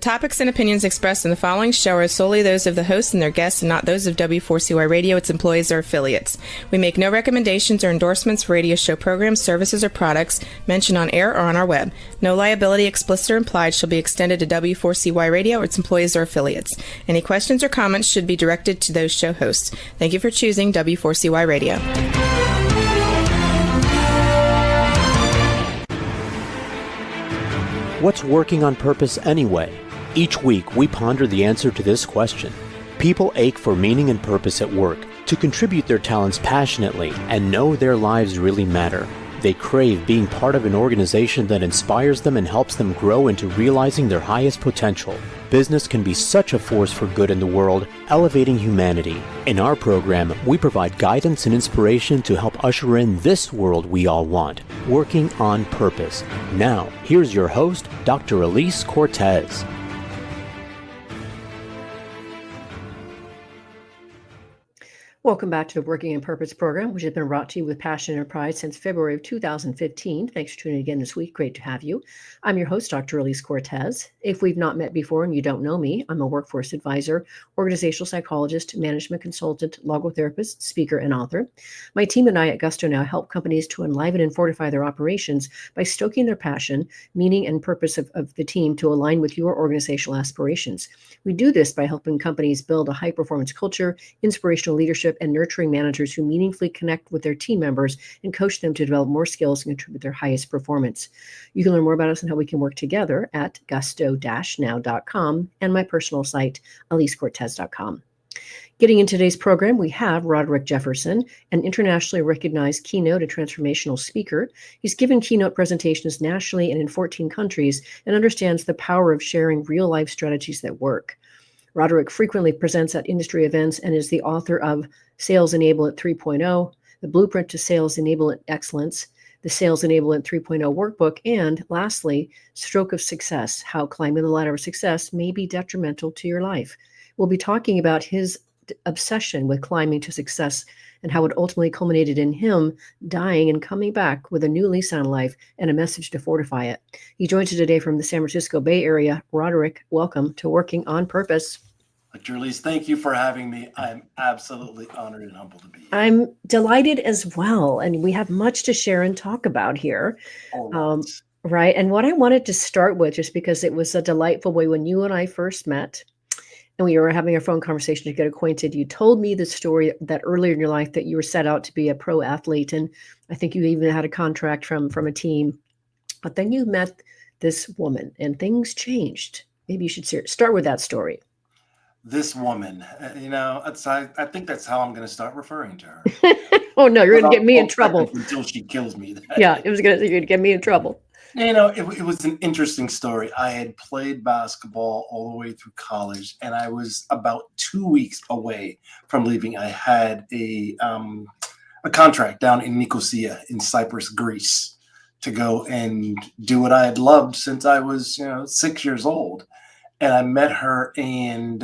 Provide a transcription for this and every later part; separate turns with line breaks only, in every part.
topics and opinions expressed in the following show are solely those of the host and their guests and not those of W4CY Radio, its employees, or affiliates. We make no recommendations or endorsements for radio show programs, services, or products mentioned on air or on our web. No liability, explicit or implied, shall be extended to W4CY Radio or its employees or affiliates. Any questions or comments should be directed to those show hosts. Thank you for choosing W4CY Radio.
What's working on purpose anyway? Each week, we ponder the answer to this question. People ache for meaning and purpose at work, to contribute their talents passionately and know their lives really matter. They crave being part of an organization that inspires them and helps them grow into realizing their highest potential. Business can be such a force for good in the world, elevating humanity. In our program, we provide guidance and inspiration to help usher in this world we all want, working on purpose. Now, here's your host, Dr. Elise Cortez.
Welcome back to the Working in Purpose program, which has been brought to you with passion and pride since February of 2015. Thanks for tuning in again this week. Great to have you. I'm your host, Dr. Elise Cortez. If we've not met before and you don't know me, I'm a workforce advisor, organizational psychologist, management consultant, logotherapist, speaker, and author. My team and I at Gusto now help companies to enliven and fortify their operations by stoking their passion, meaning, and purpose of the team to align with your organizational aspirations. We do this by helping companies build a high-performance culture, inspirational leadership, and nurturing managers who meaningfully connect with their team members and coach them to develop more skills and contribute their highest performance. You can learn more about us and how we can work together at gusto-now.com and my personal site, elisecortez.com. Getting in today's program, we have Roderick Jefferson, an internationally recognized keynote and transformational speaker. He's given keynote presentations nationally and in 14 countries and understands the power of sharing real-life strategies that work. Roderick frequently presents at industry events and is the author of Sales Enablement 3.0, The Blueprint to Sales Enablement Excellence, the Sales Enablement 3.0 Workbook, and lastly, Stroke of Success, How Climbing the Ladder of Success May Be Detrimental to Your Life. We'll be talking about his obsession with climbing to success and how it ultimately culminated in him dying and coming back with a new lease on life and a message to fortify it. He joins us today from the San Francisco Bay Area. Roderick, welcome to Working on Purpose.
Dr. Elise, thank you for having me. I'm absolutely honored and humbled to be here.
I'm delighted as well, and we have much to share and talk about here. Right, and what I wanted to start with, just because it was a delightful way when you and I first met, and we were having a phone conversation to get acquainted, you told me the story that earlier in your life that you were set out to be a pro athlete. And I think you even had a contract from a team, but then you met this woman and things changed. Maybe you should start with that story.
This woman, I think that's how I'm going to start referring to her.
Oh no, you're going to get me in trouble.
Until she kills me.
Yeah, you're going to get me in trouble.
It was an interesting story. I had played basketball all the way through college, and I was about 2 weeks away from leaving. I had a contract down in Nicosia in Cyprus, Greece, to go and do what I had loved since I was 6 years old. And I met her, and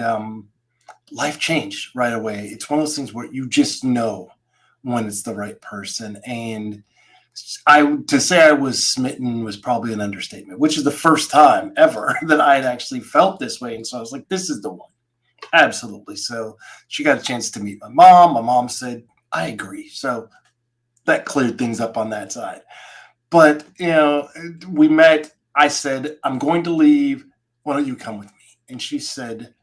life changed right away. It's one of those things where you just know when it's the right person. And to say I was smitten was probably an understatement, which is the first time ever that I had actually felt this way. And so I was like, this is the one. Absolutely. So she got a chance to meet my mom. My mom said, I agree. So that cleared things up on that side. But, we met. I said, I'm going to leave. Why don't you come with me? And she said,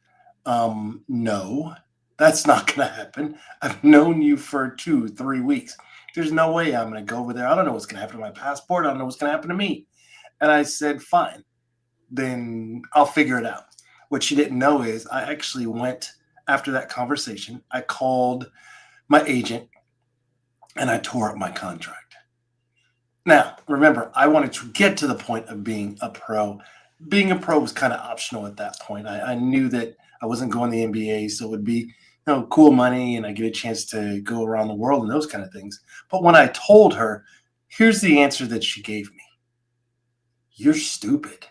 no, that's not going to happen. I've known you for 2-3 weeks. There's no way I'm going to go over there. I don't know what's going to happen to my passport. I don't know what's going to happen to me. And I said, fine, then I'll figure it out. What she didn't know is I actually went after that conversation. I called my agent and I tore up my contract. Now, remember, I wanted to get to the point of being a pro. Being a pro was kind of optional at that point. I knew that I wasn't going to the NBA, so it would be cool money and I get a chance to go around the world and those kind of things. But when I told her, here's the answer that she gave me. You're stupid.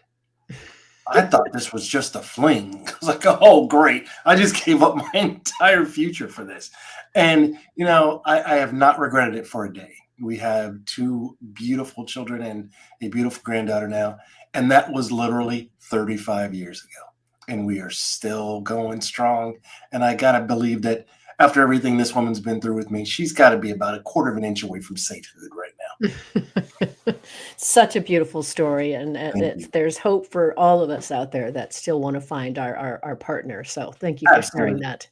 I thought this was just a fling. I was like, oh, great. I just gave up my entire future for this. And, I have not regretted it for a day. We have 2 beautiful children and a beautiful granddaughter now. And that was literally 35 years ago. and we are still going strong. And I got to believe that after everything this woman's been through with me, she's got to be about a quarter of an inch away from sainthood right now.
Such a beautiful story, and
Thank you.
there's hope for all of us out there that still want to find our partner. So thank you for sharing
Absolutely.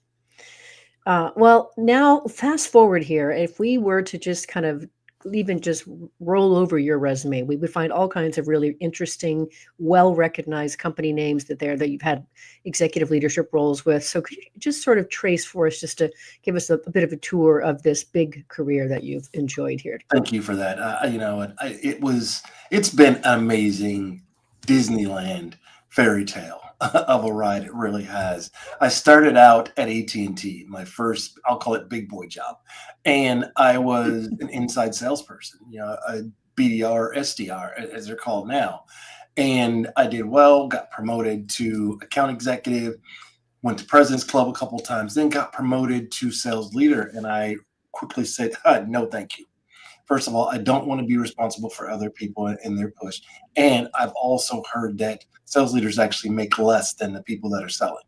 that. Well, now fast forward here. If we were to just kind of even just roll over your resume, we would find all kinds of really interesting, well-recognized company names that you've had executive leadership roles with. So could you just sort of trace for us, just to give us a bit of a tour of this big career that you've enjoyed here?
Thank you for that. It's been an amazing Disneyland fairy tale of a ride. It really has. I started out at AT&T, my first, I'll call it big boy job. And I was an inside salesperson, a BDR, SDR, as they're called now. And I did well, got promoted to account executive, went to President's Club a couple of times, then got promoted to sales leader. And I quickly said, no, thank you. First of all, I don't want to be responsible for other people in their push. And I've also heard that sales leaders actually make less than the people that are selling.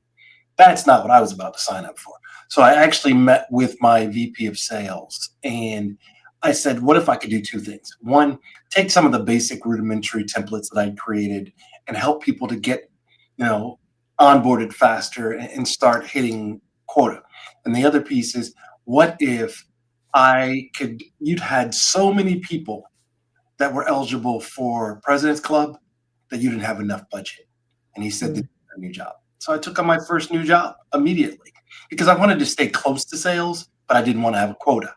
That's not what I was about to sign up for. So I actually met with my VP of sales and I said, what if I could do two things? One, take some of the basic rudimentary templates that I created and help people to get, onboarded faster and start hitting quota. And the other piece is, what if you'd had so many people that were eligible for President's Club that you didn't have enough budget. And he said, this is a new job. So I took on my first new job immediately because I wanted to stay close to sales, but I didn't want to have a quota.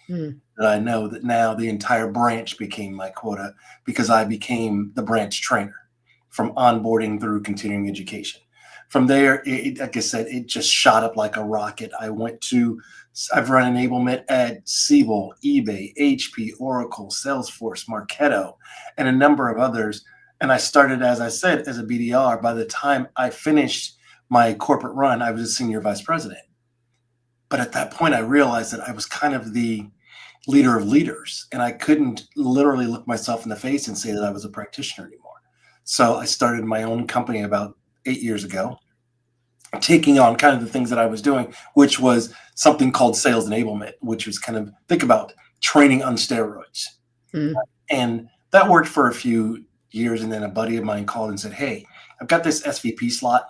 That I know that now the entire branch became my quota because I became the branch trainer from onboarding through continuing education. From there, like I said, it just shot up like a rocket. I've run enablement at Siebel, eBay, HP, Oracle, Salesforce, Marketo, and a number of others. And I started, as I said, as a BDR. By the time I finished my corporate run, I was a senior vice president. But at that point, I realized that I was kind of the leader of leaders, and I couldn't literally look myself in the face and say that I was a practitioner anymore. So I started my own company about 8 years ago, taking on kind of the things that I was doing, which was something called sales enablement, which was kind of, think about training on steroids. And that worked for a few years. And then a buddy of mine called and said, hey, I've got this SVP slot.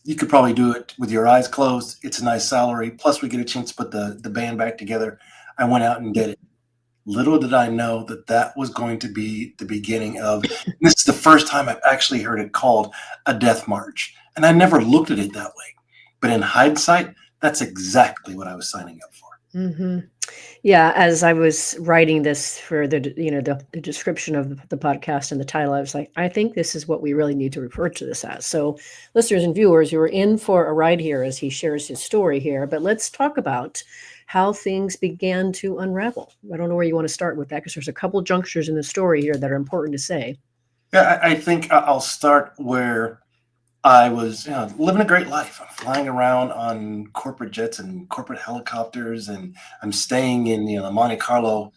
You could probably do it with your eyes closed. It's a nice salary. Plus we get a chance to put the band back together. I went out and did it. Little did I know that was going to be the beginning of, this is the first time I've actually heard it called a death march. And I never looked at it that way. But in hindsight, that's exactly what I was signing up for.
Mm-hmm. Yeah, as I was writing this for the description of the podcast and the title, I was like, I think this is what we really need to refer to this as. So listeners and viewers, you are in for a ride here as he shares his story here. But let's talk about how things began to unravel. I don't know where you want to start with that, because there's a couple junctures in the story here that are important to say.
Yeah, I think I'll start where I was living a great life. I'm flying around on corporate jets and corporate helicopters, and I'm staying in the Monte Carlo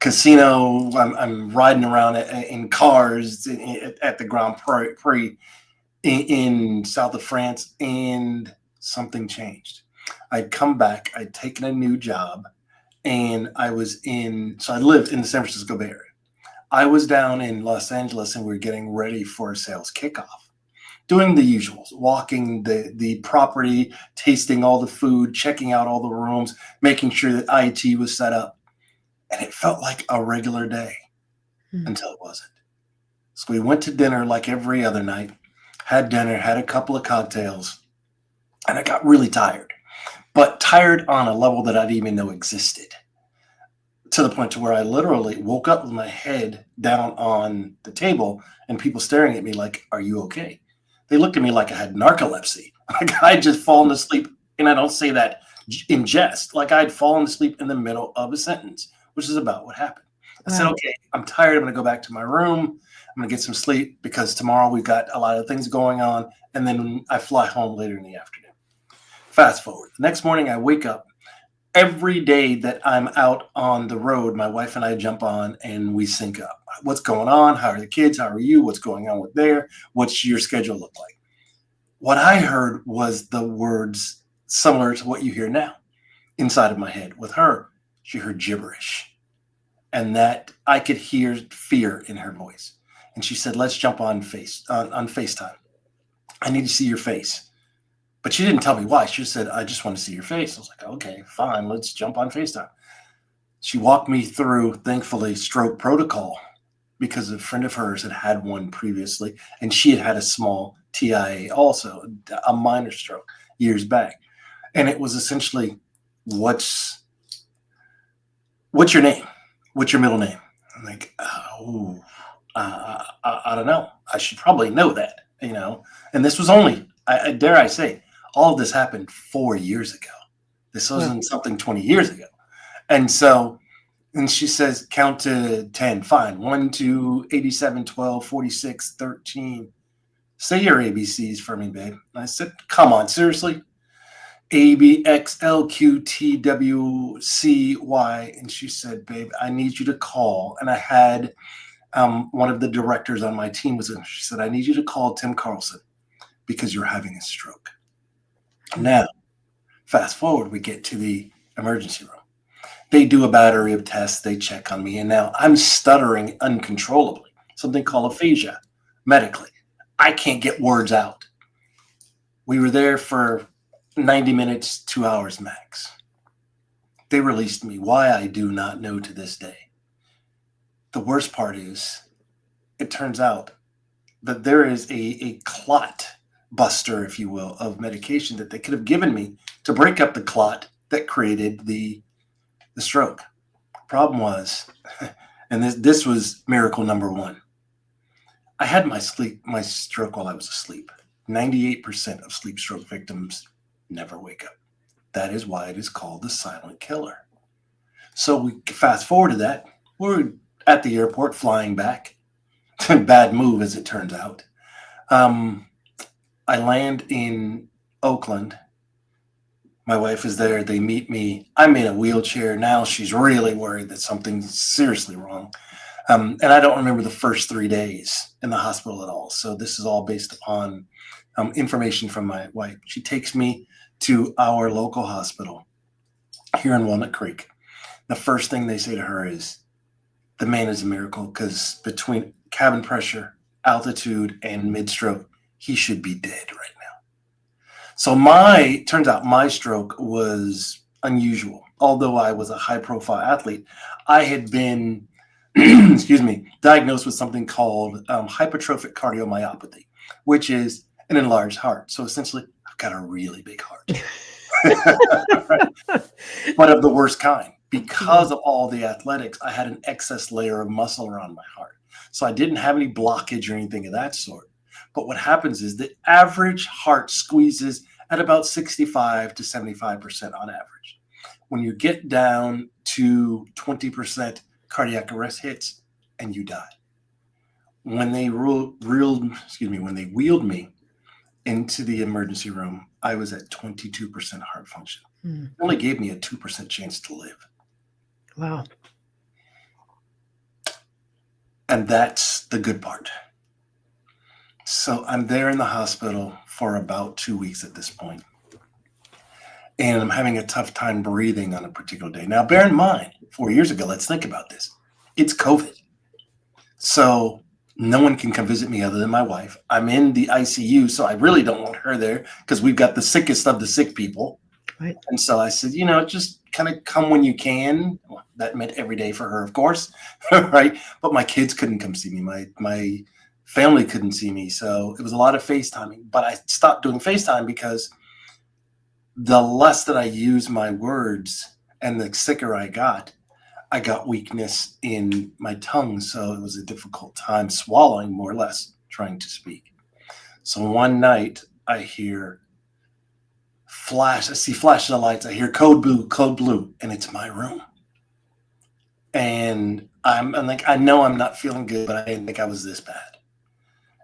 casino. I'm riding around in cars at the Grand Prix in south of France, and something changed. I'd come back, I'd taken a new job, and I lived in the San Francisco Bay Area. I was down in Los Angeles, and we were getting ready for a sales kickoff, doing the usuals, walking the property, tasting all the food, checking out all the rooms, making sure that IT was set up. And it felt like a regular day until it wasn't. So we went to dinner like every other night, had dinner, had a couple of cocktails, and I got really tired. But tired on a level that I didn't even know existed, to the point to where I literally woke up with my head down on the table and people staring at me like, are you okay? They looked at me like I had narcolepsy. Like I'd just fallen asleep. And I don't say that in jest. Like I'd fallen asleep in the middle of a sentence, which is about what happened. I said, okay, I'm tired. I'm going to go back to my room. I'm going to get some sleep because tomorrow we've got a lot of things going on. And then I fly home later in the afternoon. Fast forward. The next morning I wake up. every day that I'm out on the road, my wife and I jump on and we sync up. What's going on? How are the kids? How are you? What's going on with there? What's your schedule look like? What I heard was the words similar to what you hear now inside of my head. With her, she heard gibberish, and that I could hear fear in her voice. And she said, let's jump on FaceTime. I need to see your face. But she didn't tell me why. She just said, I just want to see your face. I was like, okay, fine, let's jump on FaceTime. She walked me through, thankfully, stroke protocol, because a friend of hers had one previously, and she had a small TIA also, a minor stroke years back. And it was essentially, what's your name? What's your middle name? I'm like, oh, I don't know. I should probably know that, And this was only, I dare I say, all of this happened 4 years ago. This wasn't something 20 years ago. And so, and she says, count to 10. Fine. 1, 2, 87, 12, 46, 13. Say your ABCs for me, babe. And I said, come on, seriously? A, B, X, L, Q, T, W, C, Y. And she said, babe, I need you to call. And I had one of the directors on my team was in. She said, I need you to call Tim Carlson because you're having a stroke. Now, fast forward, we get to the emergency room. They do a battery of tests. They check on me. And now I'm stuttering uncontrollably, something called aphasia medically. I can't get words out. We were there for 90 minutes, 2 hours max. They released me. Why, I do not know to this day. The worst part is, it turns out that there is a clot buster, if you will, of medication that they could have given me to break up the clot that created the stroke. Problem was, and this was miracle number one, I had my stroke while I was asleep. 98% of sleep stroke victims never wake up. That is why it is called the silent killer. So we fast forward to that. We're at the airport flying back. Bad move, as it turns out. I land in Oakland. My wife is there. They meet me. I'm in a wheelchair. Now she's really worried that something's seriously wrong. And I don't remember the first 3 days in the hospital at all. So this is all based upon information from my wife. She takes me to our local hospital here in Walnut Creek. The first thing they say to her is, the man is a miracle, because between cabin pressure, altitude, and mid-stroke, he should be dead right now. So turns out my stroke was unusual. Although I was a high-profile athlete, I had been diagnosed with something called hypertrophic cardiomyopathy, which is an enlarged heart. So essentially, I've got a really big heart, but of the worst kind. Because of all the athletics, I had an excess layer of muscle around my heart. So I didn't have any blockage or anything of that sort. But what happens is the average heart squeezes at about 65 to 75% on average. When you get down to 20%, cardiac arrest hits and you die. When they wheeled me into the emergency room, I was at 22% heart function. It only gave me a 2% chance to live.
Wow.
And that's the good part. So I'm there in the hospital for about 2 weeks at this point. And I'm having a tough time breathing on a particular day. Now, bear in mind, 4 years ago, let's think about this. It's COVID. So no one can come visit me other than my wife. I'm in the ICU, so I really don't want her there because we've got the sickest of the sick people.
Right.
And so I said, just kind of come when you can. Well, that meant every day for her, of course, right? But my kids couldn't come see me. My family couldn't see me. So it was a lot of FaceTiming. But I stopped doing FaceTime because the less that I used my words and the sicker I got weakness in my tongue. So it was a difficult time swallowing, more or less, trying to speak. So one night I hear I see flashes of lights. I hear code blue, and it's my room. And I'm like, I know I'm not feeling good, but I didn't think I was this bad.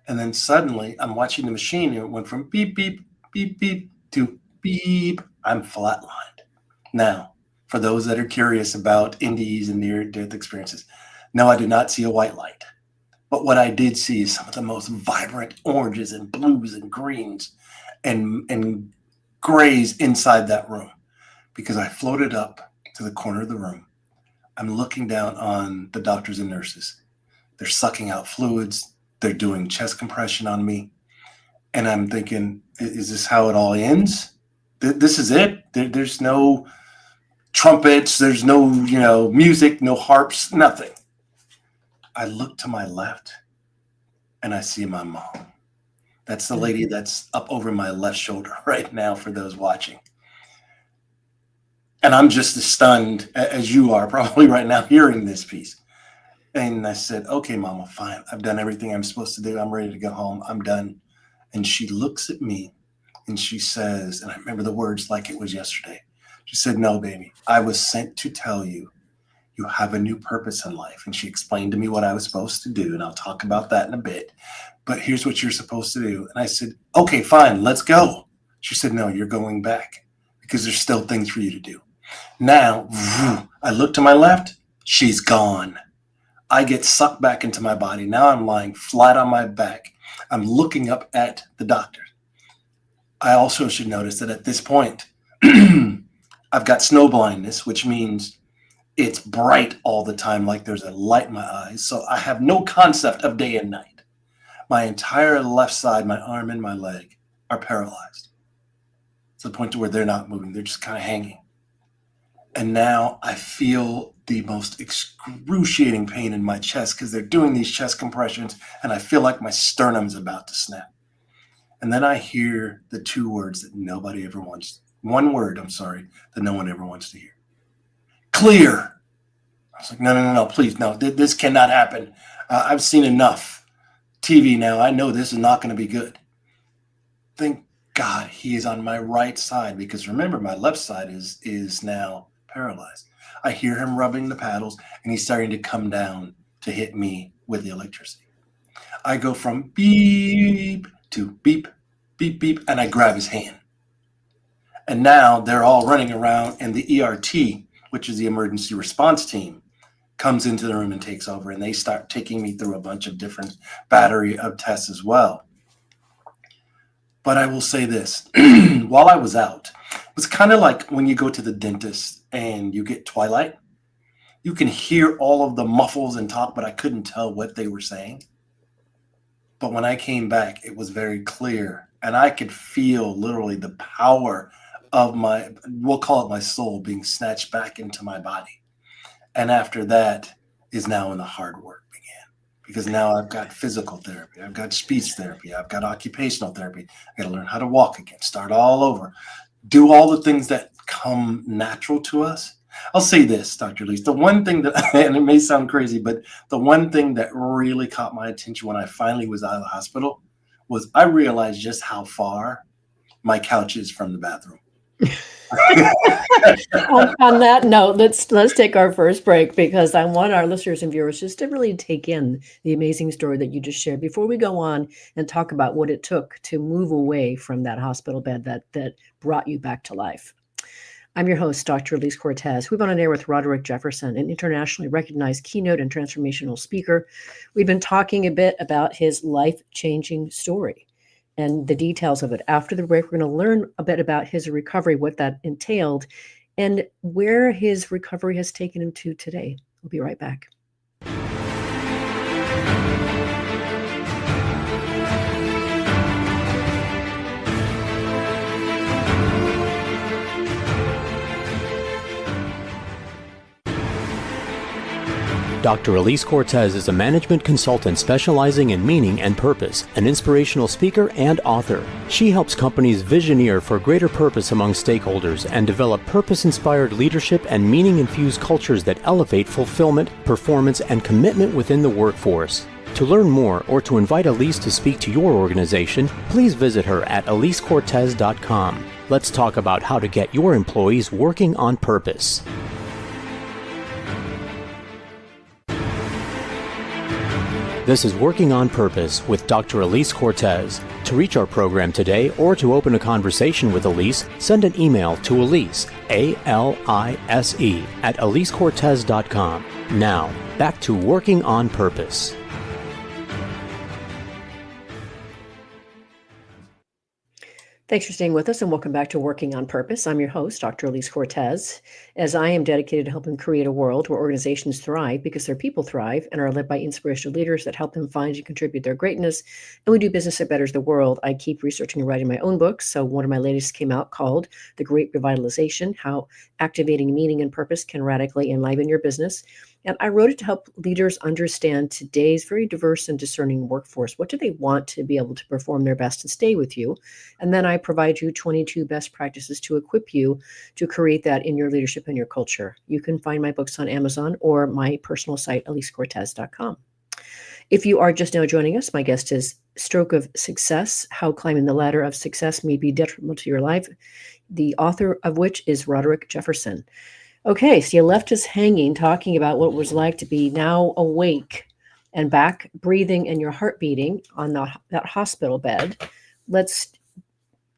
And then suddenly I'm watching the machine, and it went from beep, beep, beep, beep to beep. I'm flatlined. Now, for those that are curious about NDEs and near-death experiences. No, I did not see a white light. But what I did see is some of the most vibrant oranges and blues and greens and grays inside that room, because I floated up to the corner of the room. I'm looking down on the doctors and nurses. They're sucking out fluids. They're doing chest compression on me. And I'm thinking, is this how it all ends? This is it? There's no trumpets. There's no, music, no harps, nothing. I look to my left and I see my mom. That's the lady that's up over my left shoulder right now for those watching. And I'm just as stunned as you are probably right now hearing this piece. And I said, okay, Mama, fine. I've done everything I'm supposed to do. I'm ready to go home. I'm done. And she looks at me and she says, and I remember the words like it was yesterday. She said, no, baby, I was sent to tell you, you have a new purpose in life. And she explained to me what I was supposed to do. And I'll talk about that in a bit. But here's what you're supposed to do. And I said, okay, fine, let's go. She said, no, you're going back because there's still things for you to do. Now, I look to my left. She's gone. I get sucked back into my body. Now I'm lying flat on my back. I'm looking up at the doctor. I also should notice that at this point, I've got snow blindness, which means it's bright all the time, like there's a light in my eyes. So I have no concept of day and night. My entire left side, my arm and my leg are paralyzed to the point to where they're not moving. They're just kind of hanging. And now I feel the most excruciating pain in my chest because they're doing these chest compressions and I feel like my sternum's about to snap. And then I hear the two words that nobody ever wants. One word, I'm sorry, that no one ever wants to hear. Clear. I was like, no, please, no, this cannot happen. I've seen enough TV now. I know this is not going to be good. Thank God he is on my right side because remember, my left side is now paralyzed. I hear him rubbing the paddles and he's starting to come down to hit me with the electricity. I go from beep to beep, beep, beep, and I grab his hand. And now they're all running around and the ERT, which is the emergency response team, comes into the room and takes over and they start taking me through a bunch of different battery of tests as well. But I will say this, while I was out, it was kind of like when you go to the dentist and you get twilight. You can hear all of the muffles and talk, but I couldn't tell what they were saying. But when I came back, it was very clear. And I could feel literally the power of we'll call it my soul, being snatched back into my body. And after that is now when the hard work began. Because now I've got physical therapy, I've got speech therapy, I've got occupational therapy. I got to learn how to walk again, start all over, do all the things that come natural to us. I'll say this, Dr. Lees, the one thing that, and it may sound crazy, but the one thing that really caught my attention when I finally was out of the hospital was I realized just how far my couch is from the bathroom.
On that note, let's take our first break because I want our listeners and viewers just to really take in the amazing story that you just shared before we go on and talk about what it took to move away from that hospital bed that brought you back to life. I'm your host, Dr. Elise Cortez. We've been on air with Roderick Jefferson, an internationally recognized keynote and transformational speaker. We've been talking a bit about his life-changing story and the details of it. After the break, we're going to learn a bit about his recovery, what that entailed, and where his recovery has taken him to today. We'll be right back.
Dr. Elise Cortez is a management consultant specializing in meaning and purpose, an inspirational speaker and author. She helps companies visioneer for greater purpose among stakeholders and develop purpose-inspired leadership and meaning-infused cultures that elevate fulfillment, performance, and commitment within the workforce. To learn more or to invite Elise to speak to your organization, please visit her at elisecortez.com. Let's talk about how to get your employees working on purpose. This is Working on Purpose with Dr. Elise Cortez. To reach our program today or to open a conversation with Elise, send an email to Elise, A-L-I-S-E, at EliseCortez.com. Now, back to Working on Purpose.
Thanks for staying with us and welcome back to Working on Purpose. I'm your host, Dr. Elise Cortez, as I am dedicated to helping create a world where organizations thrive because their people thrive and are led by inspirational leaders that help them find and contribute their greatness. And we do business that betters the world. I keep researching and writing my own books. So one of my latest came out called The Great Revitalization, How Activating Meaning and Purpose Can Radically Enliven Your Business. And I wrote it to help leaders understand today's very diverse and discerning workforce. What do they want to be able to perform their best and stay with you? And then I provide you 22 best practices to equip you to create that in your leadership and your culture. You can find my books on Amazon or my personal site, EliseCortez.com. If you are just now joining us, my guest is Stroke of Success, How Climbing the Ladder of Success May Be Detrimental to Your Life, the author of which is Roderick Jefferson. Okay, so you left us hanging talking about what it was like to be now awake and back breathing and your heart beating on that hospital bed. Let's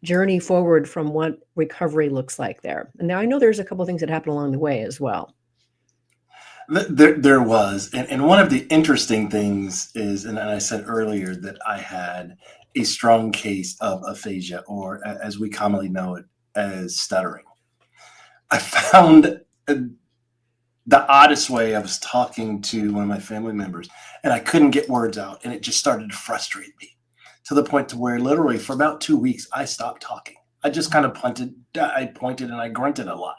journey forward from what recovery looks like there. And now I know there's a couple of things that happened along the way as well.
There was. And one of the interesting things is, and I said earlier that I had a strong case of aphasia, or as we commonly know it, as stuttering. I found the oddest way. I was talking to one of my family members and I couldn't get words out, and it just started to frustrate me to the point to where literally for about 2 weeks I stopped talking. I just kind of I pointed and I grunted a lot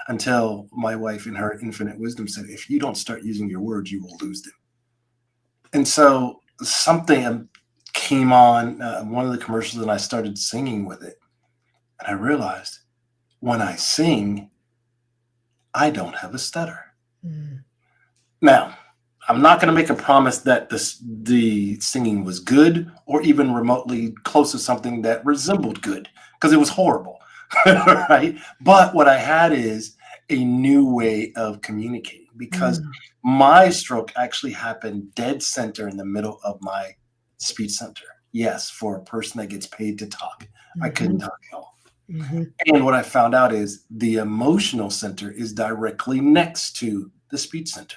until my wife in her infinite wisdom said, if you don't start using your words, you will lose them. And so something came on one of the commercials and I started singing with it. And I realized when I sing, I don't have a stutter. Now, I'm not going to make a promise that the singing was good or even remotely close to something that resembled good, because it was horrible, right? But what I had is a new way of communicating, because my stroke actually happened dead center in the middle of my speech center. Yes, for a person that gets paid to talk. I couldn't talk at all. And what I found out is the emotional center is directly next to the speech center,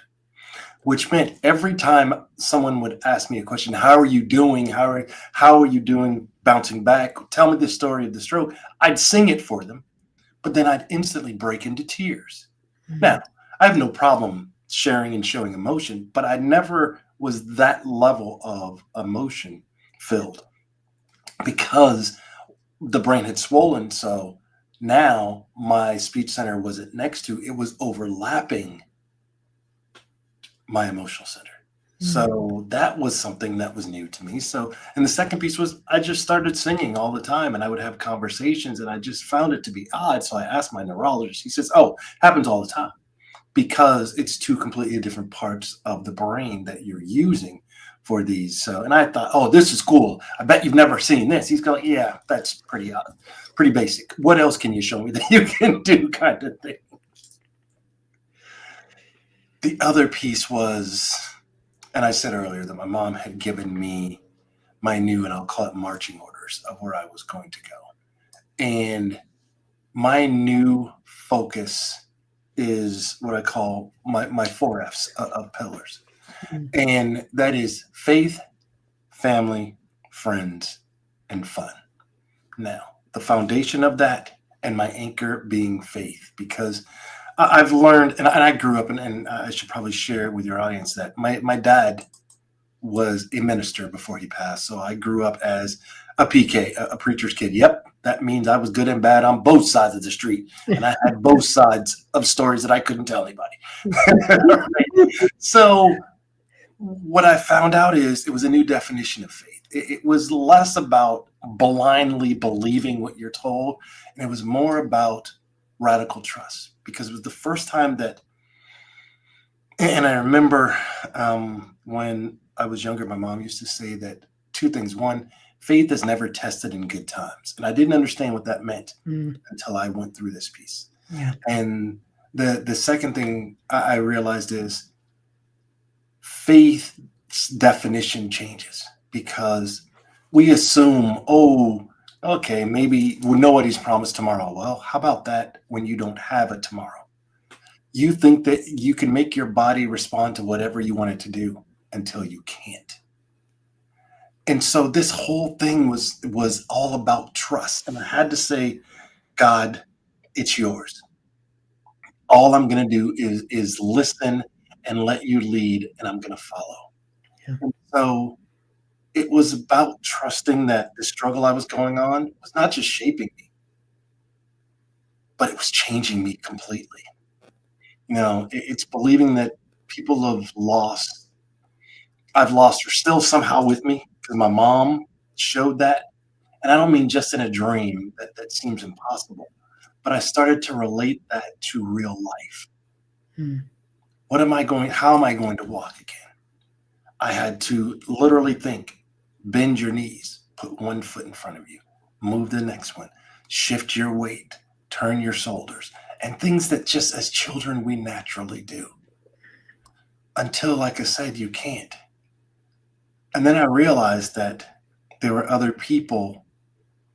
which meant every time someone would ask me a question, how are you doing? How are you doing bouncing back? Tell me the story of the stroke. I'd sing it for them, but then I'd instantly break into tears. Now, I have no problem sharing and showing emotion, but I never was that level of emotion filled because the brain had swollen. So now my speech center wasn't next to, it was overlapping my emotional center. So that was something that was new to me. So, and the second piece was I just started singing all the time and I would have conversations and I just found it to be odd. So I asked my neurologist, he says, oh, happens all the time because it's two completely different parts of the brain that you're using for these. So, and I thought, oh, this is cool. I bet you've never seen this. He's going, yeah, that's pretty basic. What else can you show me that you can do, kind of thing. The other piece was, and I said earlier that my mom had given me my new, and I'll call it marching orders of where I was going to go. And my new focus is what I call my 4 F's of pillars. And that is faith, family, friends, and fun. Now, the foundation of that and my anchor being faith, because I've learned, and I grew up, and I should probably share with your audience that my dad was a minister before he passed. So I grew up as a PK, a preacher's kid. Yep, that means I was good and bad on both sides of the street. And I had both sides of stories that I couldn't tell anybody. So what I found out is it was a new definition of faith. It was less about blindly believing what you're told, and it was more about radical trust, because it was the first time that, and I remember when I was younger, my mom used to say that 2 things. One, faith is never tested in good times. And I didn't understand what that meant until I went through this piece. Yeah. And the second thing I realized is faith's definition changes, because we assume, oh, okay, maybe nobody's promised tomorrow. Well, how about that when you don't have a tomorrow? You think that you can make your body respond to whatever you want it to do until you can't. And so this whole thing was all about trust. And I had to say, God, it's yours. All I'm going to do is listen and let you lead, and I'm going to follow.
Yeah.
And so it was about trusting that the struggle I was going on was not just shaping me, but it was changing me completely. It's believing that people have lost. I've lost her still somehow with me because my mom showed that. And I don't mean just in a dream that seems impossible, but I started to relate that to real life.
Hmm.
How am I going to walk again? I had to literally think, bend your knees, put one foot in front of you, move the next one, shift your weight, turn your shoulders, and things that just as children we naturally do. Until, like I said, you can't. And then I realized that there were other people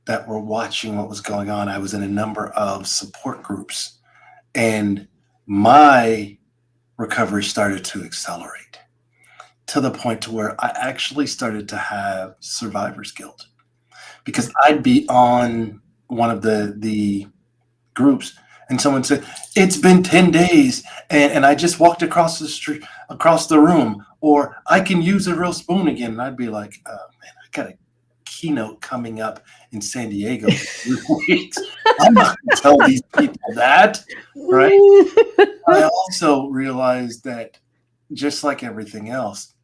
that were watching what was going on. I was in a number of support groups, and my recovery started to accelerate to the point to where I actually started to have survivor's guilt, because I'd be on one of the groups and someone said, it's been 10 days and I just walked across the street, across the room, or I can use a real spoon again. And I'd be like, oh man, I got a keynote coming up in San Diego in 2 weeks. I'm not going to tell these people that, right? I also realized that just like everything else,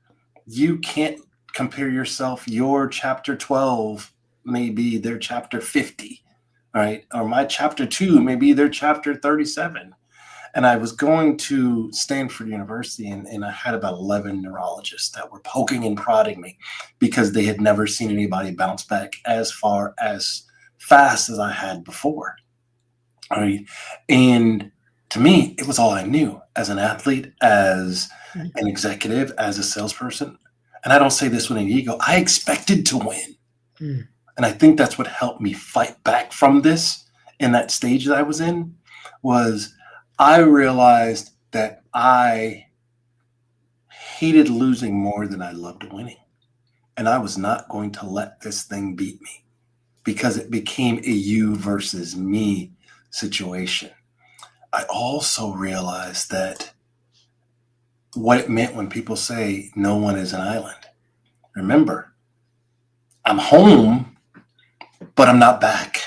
you can't compare yourself. Your chapter 12 may be their chapter 50, right? Or my chapter 2 may be their chapter 37. And I was going to Stanford University, and I had about 11 neurologists that were poking and prodding me because they had never seen anybody bounce back as fast as I had before. Right? And to me, it was all I knew as an athlete, as an executive, as a salesperson. And I don't say this with an ego. I expected to win.
Mm.
And I think that's what helped me fight back from this in that stage that I was in, was I realized that I hated losing more than I loved winning. And I was not going to let this thing beat me, because it became a you versus me situation. I also realized that what it meant when people say no one is an island. Remember, I'm home, but I'm not back,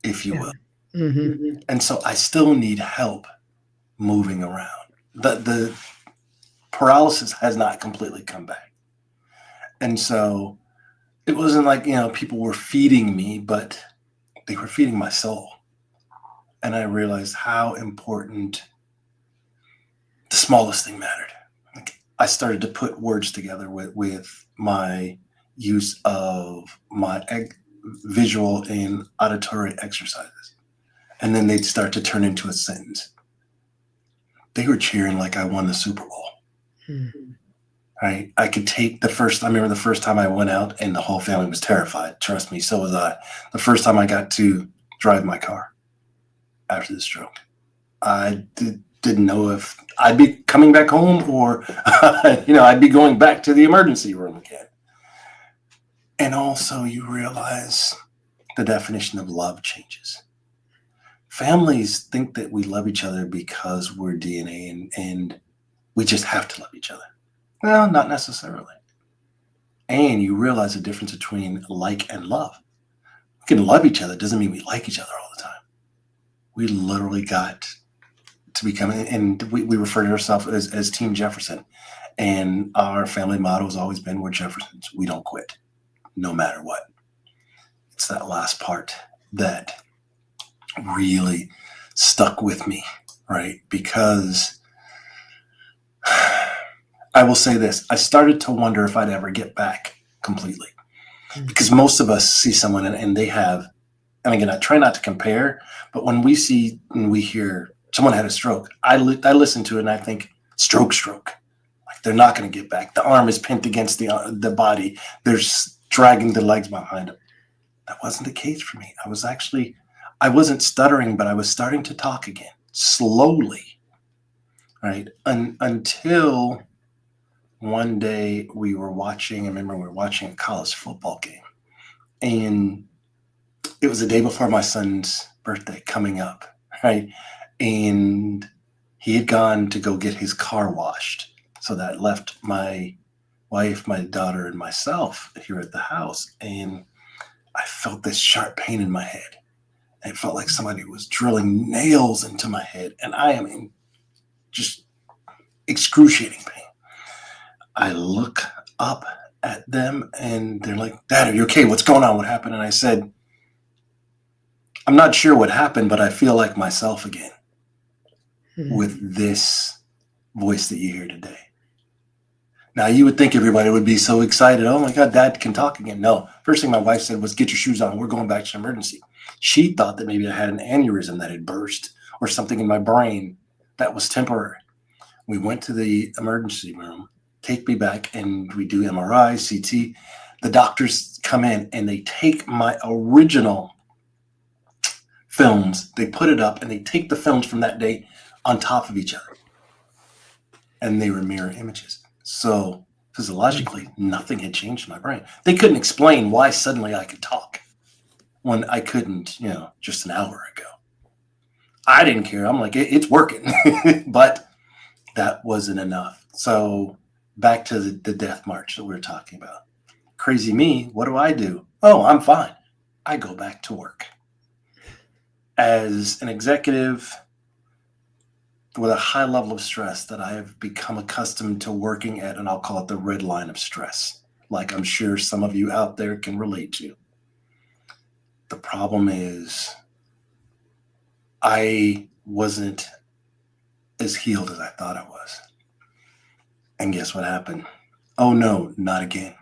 if you will.
Mm-hmm.
And so I still need help moving around. The paralysis has not completely come back. And so it wasn't like, people were feeding me, but they were feeding my soul. And I realized how important the smallest thing mattered. I started to put words together with my use of my visual and auditory exercises. And then they'd start to turn into a sentence. They were cheering like I won the Super Bowl.
Mm-hmm.
Right? I remember the first time I went out and the whole family was terrified. Trust me, so was I. The first time I got to drive my car after the stroke, I didn't know if I'd be coming back home or, I'd be going back to the emergency room again. And also you realize the definition of love changes. Families think that we love each other because we're DNA and we just have to love each other. Well, not necessarily. And you realize the difference between like and love. We can love each other, doesn't mean we like each other all the time. We literally got to become, and we refer to ourselves as Team Jefferson. And our family motto has always been, we're Jeffersons. We don't quit, no matter what. It's that last part that really stuck with me, right? Because I will say this, I started to wonder if I'd ever get back completely. Because most of us see someone and they have, and again, I try not to compare, but when we see and we hear someone had a stroke, I listen to it and I think, stroke. Like they're not going to get back. The arm is pinned against the body. There's dragging the legs behind him. That wasn't the case for me. I wasn't stuttering, but I was starting to talk again, slowly, right? Until one day I remember we were watching a college football game, and it was the day before my son's birthday coming up, right? And he had gone to go get his car washed. So that left my wife, my daughter, and myself here at the house. And I felt this sharp pain in my head. It felt like somebody was drilling nails into my head. And I am in just excruciating pain. I look up at them and they're like, "Dad, are you okay? What's going on? What happened?" And I said, "I'm not sure what happened, but I feel like myself again with this voice that you hear today." Now, you would think everybody would be so excited. "Oh my God, Dad can talk again." No. First thing my wife said was, "Get your shoes on. We're going back to emergency." She thought that maybe I had an aneurysm that had burst or something in my brain that was temporary. We went to the emergency room, take me back, and we do MRI, CT. The doctors come in and they take my original films, they put it up, and they take the films from that day on top of each other. And they were mirror images. So physiologically, nothing had changed in my brain. They couldn't explain why suddenly I could talk when I couldn't, just an hour ago. I didn't care. I'm like, it's working. But that wasn't enough. So back to the death march that we were talking about. Crazy me, what do? Oh, I'm fine. I go back to work. As an executive with a high level of stress that I have become accustomed to working at, and I'll call it the red line of stress, like I'm sure some of you out there can relate to. The problem is I wasn't as healed as I thought I was. And guess what happened? Oh no, not again.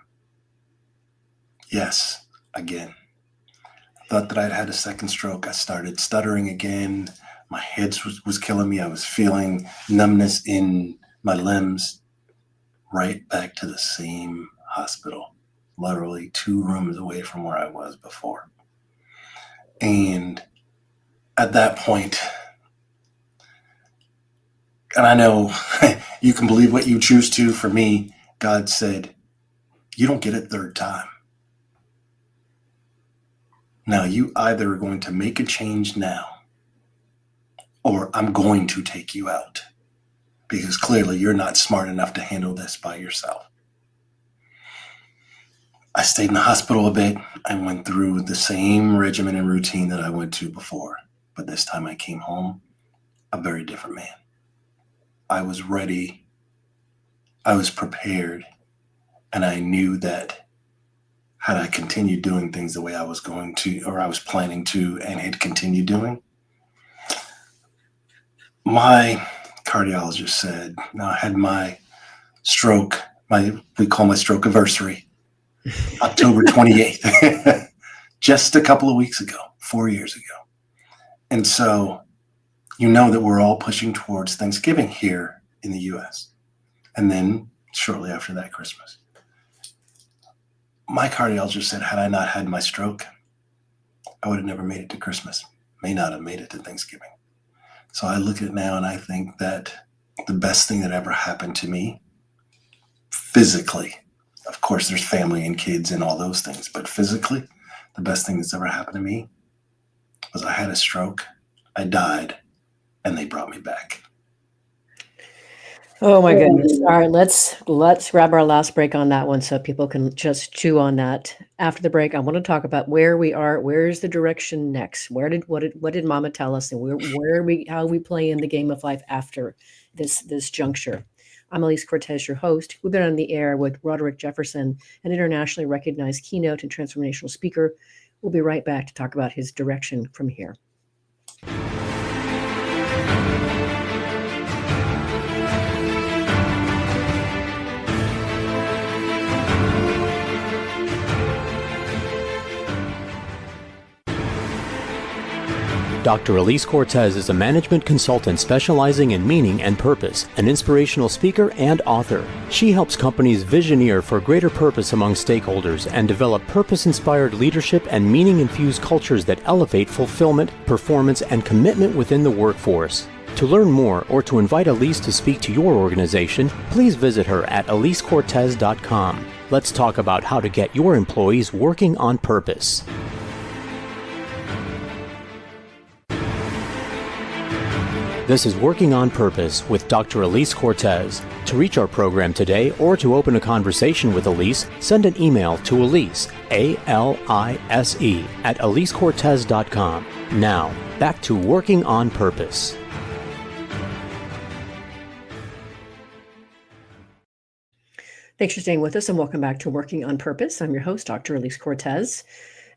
Yes, again. Thought that I'd had a second stroke. I started stuttering again. My head was killing me. I was feeling numbness in my limbs. Right back to the same hospital, literally 2 rooms away from where I was before. And at that point, and I know you can believe what you choose to. For me, God said, "You don't get it third time. Now, you either are going to make a change now, or I'm going to take you out, because clearly you're not smart enough to handle this by yourself." I stayed in the hospital a bit. I went through the same regimen and routine that I went to before, but this time I came home a very different man. I was ready. I was prepared. And I knew that had I continued doing things the way I was going to, or I was planning to, and had continued doing, my cardiologist said, now I had my stroke, we call my stroke anniversary, October 28th, just a couple of weeks ago, 4 years ago. And so, that we're all pushing towards Thanksgiving here in the US. And then shortly after that, Christmas. My cardiologist said, had I not had my stroke, I would have never made it to Christmas, may not have made it to Thanksgiving. So I look at it now and I think that the best thing that ever happened to me physically, of course, there's family and kids and all those things, but physically, the best thing that's ever happened to me was I had a stroke, I died, and they brought me back.
Oh my goodness. All right, let's grab our last break on that one so people can just chew on that. After the break, I want to talk about where we are, where's the direction next? What did Mama tell us, and how we play in the game of life after this juncture? I'm Elise Cortez, your host. We've been on the air with Roderick Jefferson, an internationally recognized keynote and transformational speaker. We'll be right back to talk about his direction from here.
Dr. Elise Cortez is a management consultant specializing in meaning and purpose, an inspirational speaker and author. She helps companies visioneer for greater purpose among stakeholders and develop purpose-inspired leadership and meaning-infused cultures that elevate fulfillment, performance, and commitment within the workforce. To learn more or to invite Elise to speak to your organization, please visit her at elisecortez.com. Let's talk about how to get your employees working on purpose. This is Working on Purpose with Dr. Elise Cortez. To reach our program today or to open a conversation with Elise, send an email to Elise, A-L-I-S-E, at elisecortez.com. Now, back to Working on Purpose.
Thanks for staying with us and welcome back to Working on Purpose. I'm your host, Dr. Elise Cortez.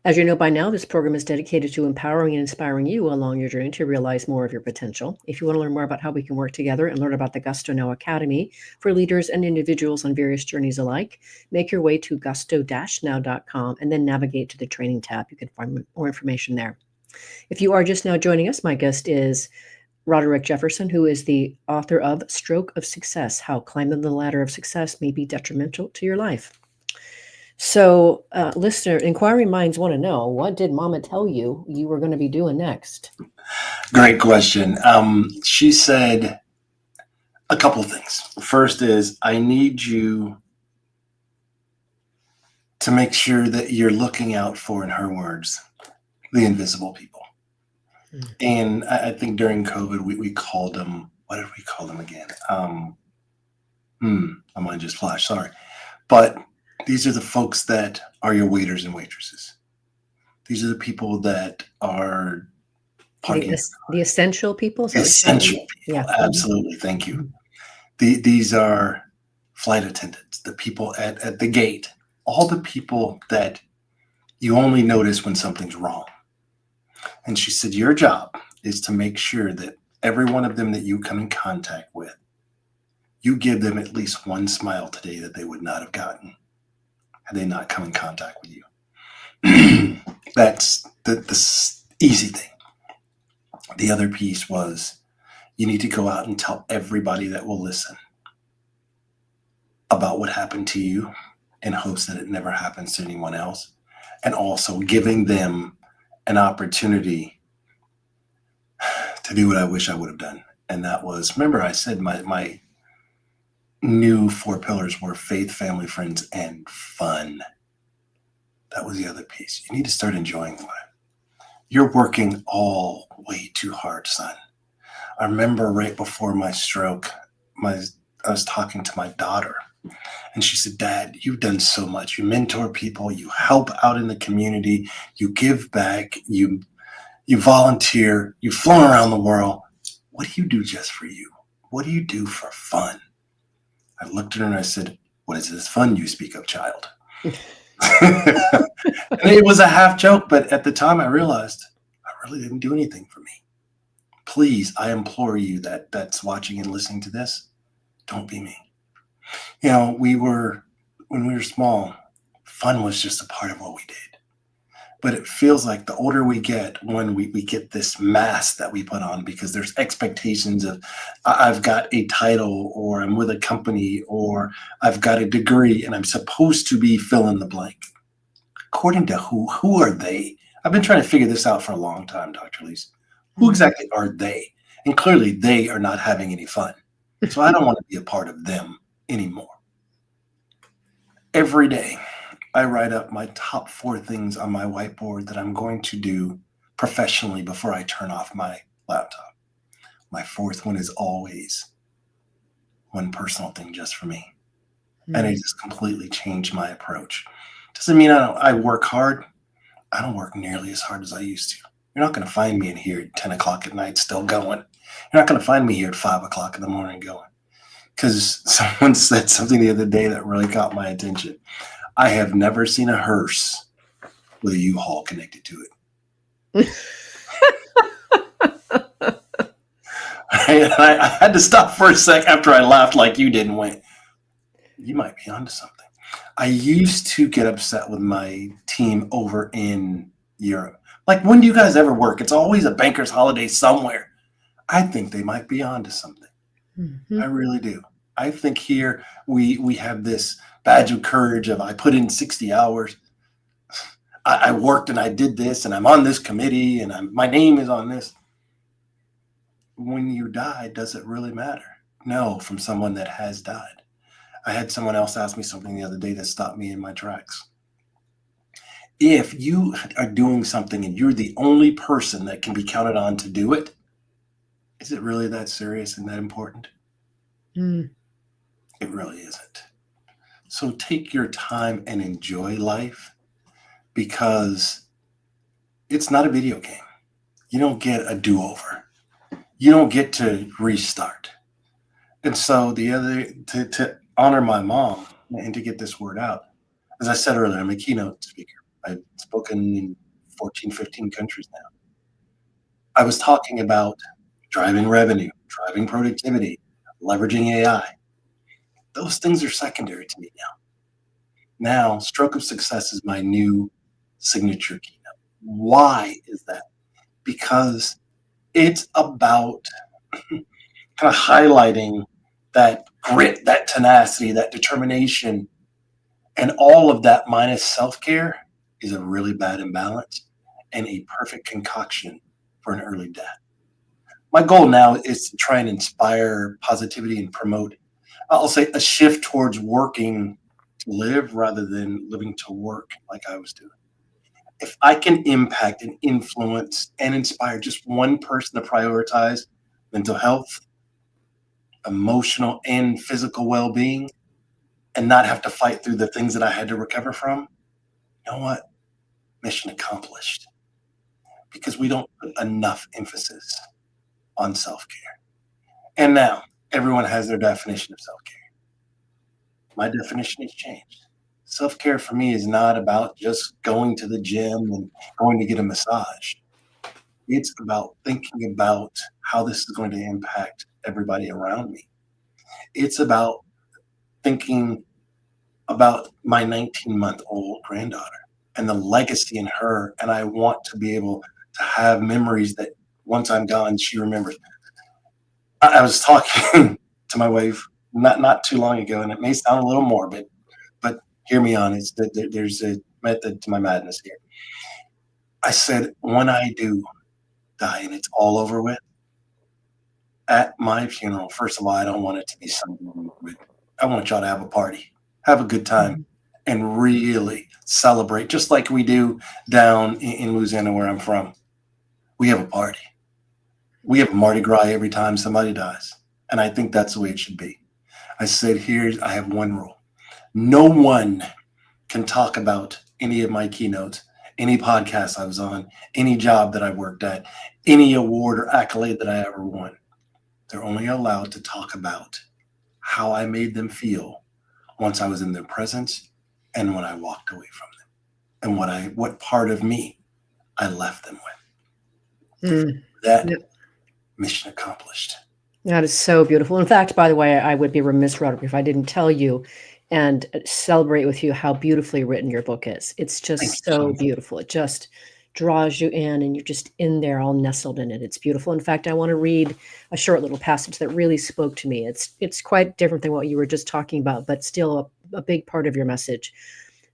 As you know by now, this program is dedicated to empowering and inspiring you along your journey to realize more of your potential. If you want to learn more about how we can work together and learn about the Gusto Now Academy for leaders and individuals on various journeys alike, make your way to gusto-now.com and then navigate to the training tab. You can find more information there. If you are just now joining us, my guest is Roderick Jefferson, who is the author of Stroke of Success: How Climbing the Ladder of Success May Be Detrimental to Your Life. So, listener, inquiring minds want to know, what did Mama tell you you were going to be doing next?
Great question. She said a couple of things. First is, I need you to make sure that you're looking out for, in her words, the invisible people. And I think during COVID, we called them, what did we call them again? My mind just flashed, sorry. But these are the folks that are your waiters and waitresses. These are the people that are
The essential people?
Essential people,
yeah.
Absolutely. Thank you. These are flight attendants, the people at the gate, all the people that you only notice when something's wrong. And she said, your job is to make sure that every one of them that you come in contact with, you give them at least one smile today that they would not have gotten had they not come in contact with you. That's the easy thing. The other piece was, you need to go out and tell everybody that will listen about what happened to you in hopes that it never happens to anyone else. And also giving them an opportunity to do what I wish I would have done. And that was, remember I said my new 4 pillars were faith, family, friends, and fun. That was the other piece. You need to start enjoying life. You're working all way too hard, son. I remember right before my stroke, I was talking to my daughter, and she said, Dad, you've done so much. You mentor people, you help out in the community, you give back, you volunteer, you've flown around the world. What do you do just for you? What do you do for fun? I looked at her and I said, what is this fun you speak of, child? And it was a half joke, but at the time I realized I really didn't do anything for me. Please, I implore you that's watching and listening to this, don't be me. You know, when we were small, fun was just a part of what we did. But it feels like the older we get, when we get this mask that we put on, because there's expectations of, I've got a title, or I'm with a company, or I've got a degree and I'm supposed to be fill in the blank. According to who are they? I've been trying to figure this out for a long time, Dr. Elise. Who exactly are they? And clearly they are not having any fun. So I don't want to be a part of them anymore. Every day, I write up my top 4 things on my whiteboard that I'm going to do professionally before I turn off my laptop. My 4th one is always one personal thing just for me. And it just completely changed my approach. Doesn't mean I work hard. I don't work nearly as hard as I used to. You're not going to find me in here at 10 o'clock at night still going. You're not going to find me here at 5 o'clock in the morning going. Because someone said something the other day that really caught my attention. I have never seen a hearse with a U-Haul connected to it. I had to stop for a sec after I laughed like you did and went, you might be onto something. I used to get upset with my team over in Europe. Like, when do you guys ever work? It's always a banker's holiday somewhere. I think they might be onto something.
Mhm.
I really do. I think here we have this badge of courage of, I put in 60 hours. I worked and I did this, and I'm on this committee, and my name is on this. When you die, does it really matter? No, from someone that has died. I had someone else ask me something the other day that stopped me in my tracks. If you are doing something and you're the only person that can be counted on to do it, is it really that serious and that important?
Mm.
It really isn't. So take your time and enjoy life, because it's not a video game. You don't get a do-over. You don't get to restart. And so to honor my mom and to get this word out, as I said earlier, I'm a keynote speaker. I've spoken in 14, 15 countries now. I was talking about driving revenue, driving productivity, leveraging AI. Those things are secondary to me now. Now, stroke of success is my new signature keynote. Why is that? Because it's about kind of highlighting that grit, that tenacity, that determination, and all of that minus self-care is a really bad imbalance and a perfect concoction for an early death. My goal now is to try and inspire positivity and promote, I'll say, a shift towards working to live rather than living to work like I was doing. If I can impact and influence and inspire just one person to prioritize mental health, emotional and physical well-being, and not have to fight through the things that I had to recover from, you know what? Mission accomplished. Because we don't put enough emphasis on self-care. And now everyone has their definition of self-care. My definition has changed. Self-care for me is not about just going to the gym and going to get a massage. It's about thinking about how this is going to impact everybody around me. It's about thinking about my 19-month-old granddaughter and the legacy in her. And I want to be able to have memories that once I'm gone, she remembers. I was talking to my wife not too long ago, and it may sound a little morbid, but hear me on. There's a method to my madness here. I said, when I do die and it's all over with, at my funeral, first of all, I don't want it to be something. I want y'all to have a party, have a good time, and really celebrate, just like we do down in Louisiana, where I'm from. We have a party. We have a Mardi Gras every time somebody dies. And I think that's the way it should be. I said, I have one rule. No one can talk about any of my keynotes, any podcast I was on, any job that I worked at, any award or accolade that I ever won. They're only allowed to talk about how I made them feel once I was in their presence and when I walked away from them, and what part of me I left them with. That mission accomplished.
That is so beautiful. In fact, by the way, I would be remiss, Roderick, if I didn't tell you and celebrate with you how beautifully written your book is. It's just so beautiful. It just draws you in, and you're just in there all nestled in it. It's beautiful. In fact, I want to read a short little passage that really spoke to me. It's quite different than what you were just talking about, but still a big part of your message.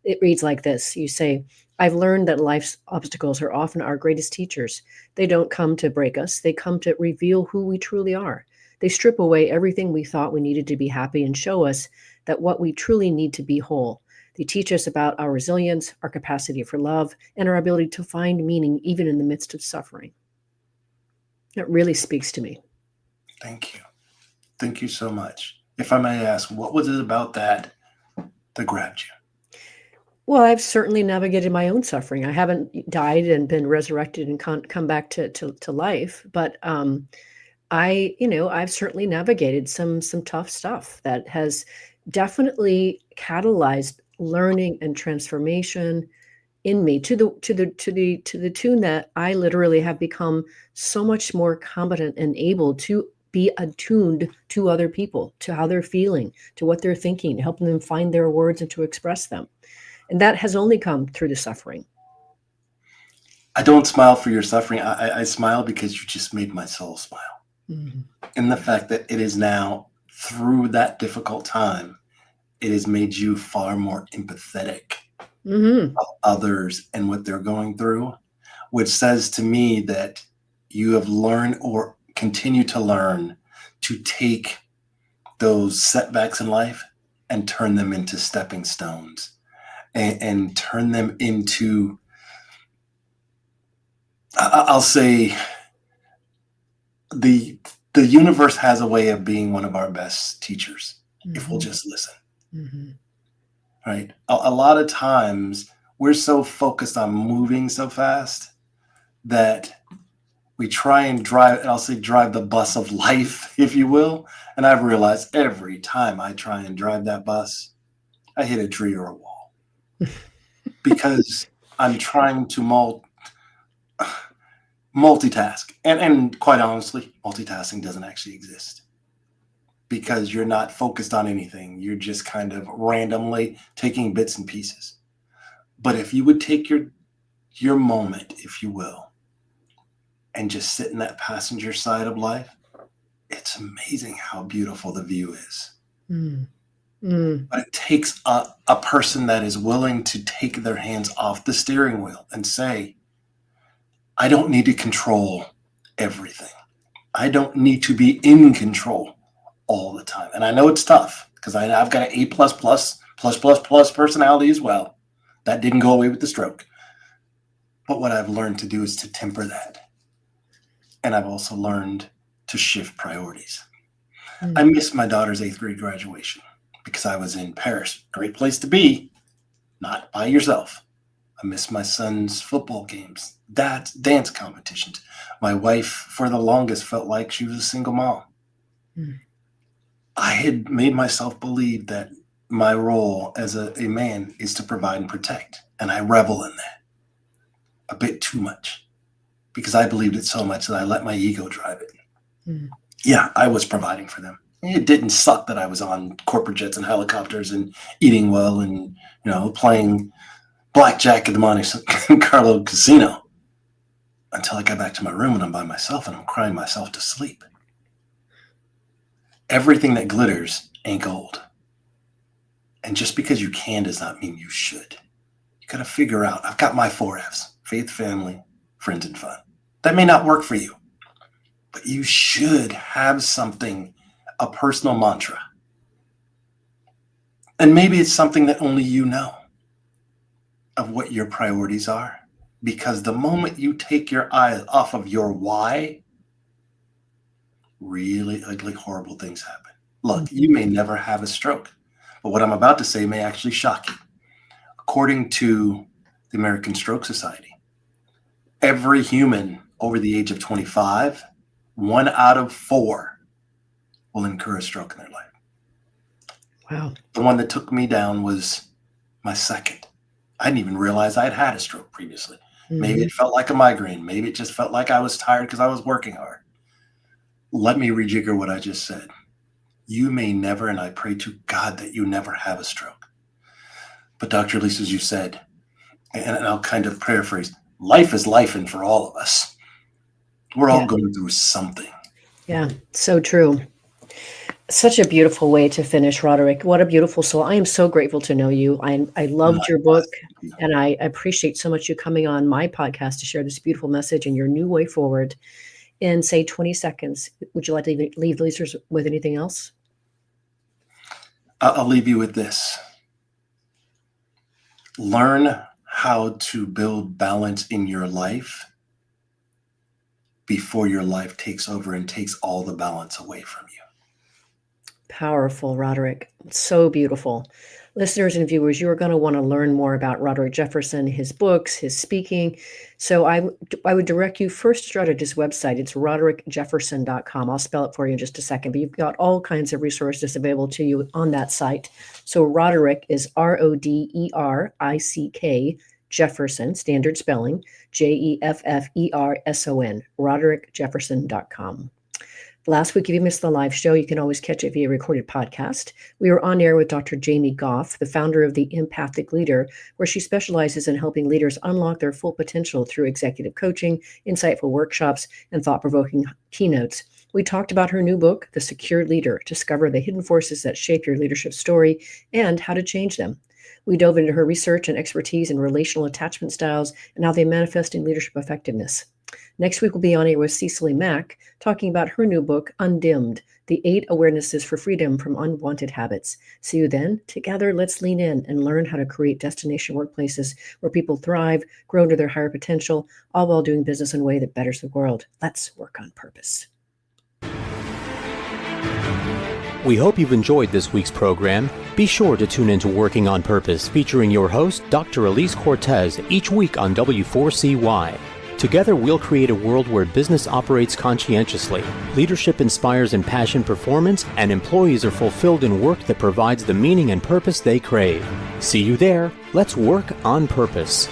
It reads like this. You say, I've learned that life's obstacles are often our greatest teachers. They don't come to break us. They come to reveal who we truly are. They strip away everything we thought we needed to be happy and show us that what we truly need to be whole. They teach us about our resilience, our capacity for love, and our ability to find meaning even in the midst of suffering. It really speaks to me.
Thank you. Thank you so much. If I may ask, what was it about that grabbed you?
Well, I've certainly navigated my own suffering. I haven't died and been resurrected and come back to life, but I've certainly navigated some tough stuff that has definitely catalyzed learning and transformation in me to the tune that I literally have become so much more competent and able to be attuned to other people, to how they're feeling, to what they're thinking, helping them find their words and to express them. And that has only come through the suffering.
I don't smile for your suffering. I smile because you just made my soul smile.
Mm-hmm.
In the fact that it is now, through that difficult time, it has made you far more empathetic
Mm-hmm.
of others and what they're going through, which says to me that you have learned or continue to learn to take those setbacks in life and turn them into stepping stones and turn them into, I'll say, the universe has a way of being one of our best teachers if we'll
Mm-hmm.
just listen.
Mm-hmm.
Right? A lot of times we're so focused on moving so fast that we try and drive, and I'll say drive the bus of life, if you will. And I've realized every time I try and drive that bus, I hit a tree or a wall because I'm trying to multitask. And quite honestly, multitasking doesn't actually exist because you're not focused on anything. You're just kind of randomly taking bits and pieces. But if you would take your moment, if you will, and just sit in that passenger side of life, it's amazing how beautiful the view is.
Mm-hmm.
But it takes a person that is willing to take their hands off the steering wheel and say, I don't need to control everything. I don't need to be in control all the time. And I know it's tough because I've got an A+++++ personality as well. That didn't go away with the stroke. But what I've learned to do is to temper that. And I've also learned to shift priorities. I missed my daughter's 8th grade graduation because I was in Paris. Great place to be, not by yourself. I missed my son's football games, dance competitions. My wife, for the longest, felt like she was a single mom.
Mm.
I had made myself believe that my role as a man is to provide and protect. And I revel in that a bit too much because I believed it so much that I let my ego drive it.
Mm.
Yeah, I was providing for them. It didn't suck that I was on corporate jets and helicopters and eating well and, playing blackjack at the Monte Carlo casino until I got back to my room and I'm by myself and I'm crying myself to sleep. Everything that glitters ain't gold. And just because you can does not mean you should. You got to figure out, I've got my 4 F's: faith, family, friends, and fun. That may not work for you, but you should have something, a personal mantra. And maybe it's something that only you know of what your priorities are. Because the moment you take your eyes off of your why, really ugly, horrible things happen. Look, you may never have a stroke, but what I'm about to say may actually shock you. According to the American Stroke Society, every human over the age of 25, 1 out of 4 will incur a stroke in their life.
Wow.
The one that took me down was my second. I didn't even realize I had had a stroke previously.
Mm-hmm.
Maybe it felt like a migraine. Maybe it just felt like I was tired because I was working hard. Let me rejigger what I just said. You may never, and I pray to God that you never have a stroke. But Dr. Lisa, as you said, and I'll kind of paraphrase, life is lifing for all of us. We're all going through something.
Yeah, so true. Such a beautiful way to finish, Roderick. What a beautiful soul. I am so grateful to know you. I loved your book, and I appreciate so much you coming on my podcast to share this beautiful message and your new way forward in, say, 20 seconds. Would you like to leave the listeners with anything else?
I'll leave you with this. Learn how to build balance in your life before your life takes over and takes all the balance away from you.
Powerful, Roderick. So beautiful. Listeners and viewers, you are going to want to learn more about Roderick Jefferson, his books, his speaking. So I would direct you first to start at his website. It's roderickjefferson.com. I'll spell it for you in just a second, but you've got all kinds of resources available to you on that site. So Roderick is Roderick, Jefferson, standard spelling, Jefferson, roderickjefferson.com. Last week, if you missed the live show, you can always catch it via recorded podcast. We were on air with Dr. Jamie Goff, the founder of The Empathic Leader, where she specializes in helping leaders unlock their full potential through executive coaching, insightful workshops, and thought-provoking keynotes. We talked about her new book, The Secure Leader, Discover the Hidden Forces that Shape Your Leadership Story and How to Change Them. We dove into her research and expertise in relational attachment styles and how they manifest in leadership effectiveness. Next week, we'll be on air with Cecily Mack, talking about her new book, Undimmed, The 8 Awarenesses for Freedom from Unwanted Habits. See you then. Together, let's lean in and learn how to create destination workplaces where people thrive, grow to their higher potential, all while doing business in a way that betters the world. Let's work on purpose.
We hope you've enjoyed this week's program. Be sure to tune into Working on Purpose, featuring your host, Dr. Elise Cortez, each week on W4CY. Together, we'll create a world where business operates conscientiously, leadership inspires impassioned performance, and employees are fulfilled in work that provides the meaning and purpose they crave. See you there. Let's work on purpose.